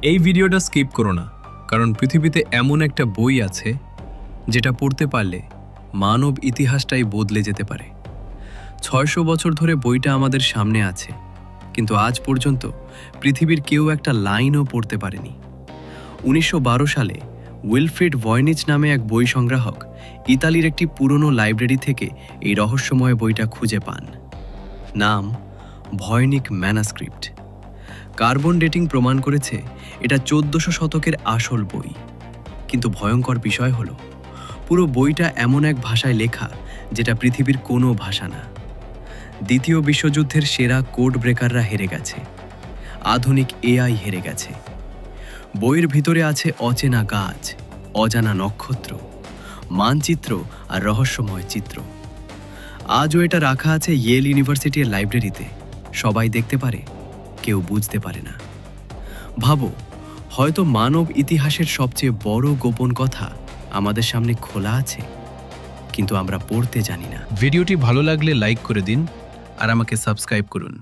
এই ভিডিওটা স্কিপ করো না, কারণ পৃথিবীতে এমন একটা বই আছে যেটা পড়তে পারলে মানব ইতিহাসটাই বদলে যেতে পারে। ৬০০ বছর ধরে বইটা আমাদের সামনে আছে, কিন্তু আজ পর্যন্ত পৃথিবীর কেউ একটা লাইনও পড়তে পারেনি। ১৯১২ সালে উইলফ্রিড ভয়নিচ নামে এক বই সংগ্রাহক ইতালির একটি পুরনো লাইব্রেরি থেকে এই রহস্যময় বইটা খুঁজে পান। নাম ভয়নিক ম্যানাস্ক্রিপ্ট। কার্বন ডেটিং প্রমাণ করেছে এটা ১৪০০ শতকের আসল বই। কিন্তু ভয়ঙ্কর বিষয় হলো, পুরো বইটা এমন এক ভাষায় লেখা যেটা পৃথিবীর কোনো ভাষা না। দ্বিতীয় বিশ্বযুদ্ধের সেরা কোড ব্রেকাররা হেরে গেছে, আধুনিক এআই হেরে গেছে। বইয়ের ভিতরে আছে অচেনা গাছ, অজানা নক্ষত্র, মানচিত্র আর রহস্যময় চিত্র। আজও এটা রাখা আছে ইয়েল ইউনিভার্সিটির লাইব্রেরিতে। সবাই দেখতে পারে, কেউ বুঝতে পারে না। ভাবো, হয়তো মানব ইতিহাসের সবচেয়ে বড় গোপন কথা আমাদের সামনে খোলা আছে, কিন্তু আমরা পড়তে জানি না। ভিডিওটি ভালো লাগলে লাইক করে দিন আর আমাকে সাবস্ক্রাইব করুন।